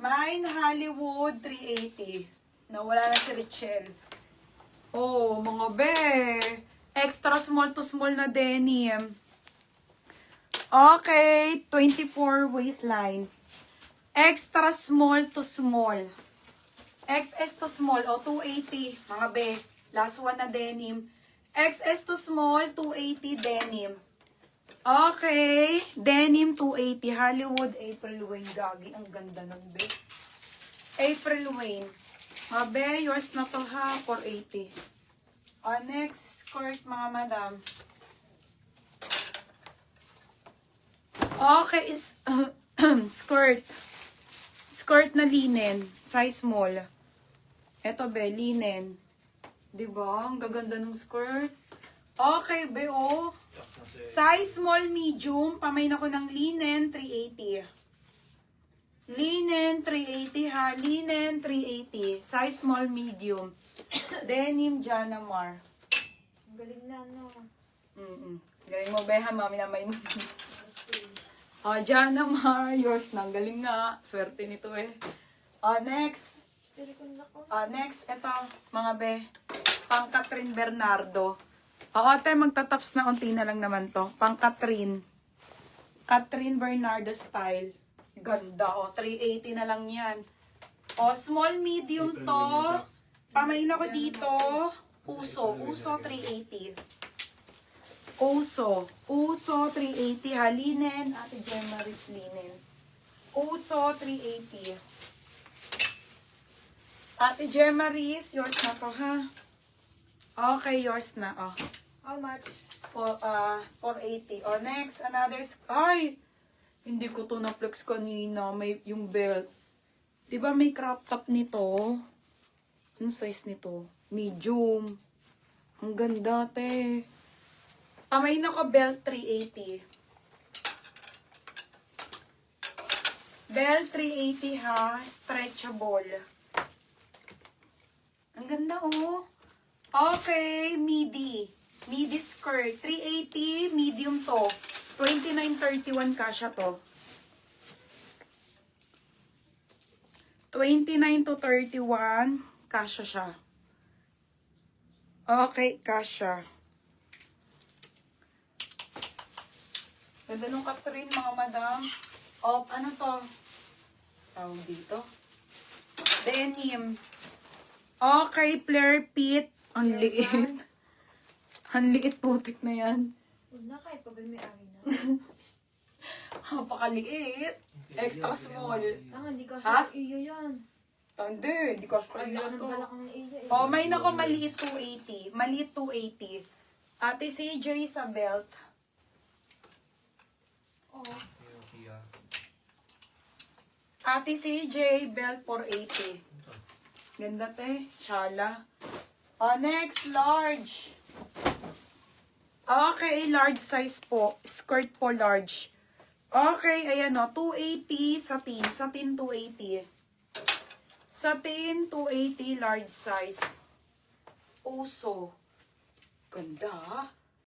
Mine Hollywood 380. Nawala na si Richelle. Oh, mga be. Extra small to small na denim. Okay, 24 waistline. Extra small to small. XS to small, o 280, mga be. Last one na denim. XS to small, 280 denim. Okay, denim 280. Hollywood April Wayne. Gagi, ang ganda nun, be. April Wayne. Mga be, yours na to ha, 480. Next, skirt, mga madam. Okay, is skirt. Skirt na linen. Size small. Eto be, linen. Diba? Ang gaganda ng skirt. Okay, be, oh. Size small, medium. Pamain ako ng linen, 380. Linen, 380 ha. Linen, 380. Size small, medium. Denim, Janamar. Galing na, no? Galing mo, be, ha? Mami na may Janamar, yours na. Galing nga. Swerte nito eh. Next. Next, ito, mga be. Pang Catherine Bernardo. Ate, magtataps na unti na lang naman to. Pang Catherine. Catherine Bernardo style. Ganda, 380 na lang yan. Small, medium to. Pamain ako dito. Uso 380. Uso 380 ha. Linen, Ate Gemaris linen. Uso 380. Ate Gemaris, yours na to ha. Okay, yours na. How much? 480. Next, another. Ay! Hindi ko to na-flex kanina. May yung belt. Diba may crop top nito? Anong size nito? Medium. Ang ganda, te. May naka belt 380. Belt 380 ha. Stretchable. Ang ganda, oh. Okay, midi. Midi skirt. 380, medium to. 29.31 kasha to. 29 to 31, kasha siya. Okay, kasha. Ganda nung Catherine, mga madam. Ano to? Tawag dito. Denim. Okay, flare fit. Ang liit. Ang liit, putik na yan. Huwag na kahit pa ba may ari na. Napakaliit. Extra small. Hindi ka Ha? sa iyo yan. Hindi ko sa Ay, iyo yan ang to. balak ng iyo eh. May nako maliit 280. Maliit 280. Ate CJ sa belt. Ate CJ, belt 480. Ganda te. Shala. Next, large. Okay, large size po. Skirt po large. Okay, ayan o. 280 satin. Satin 280. Satin 280 large size. Uso. Ganda.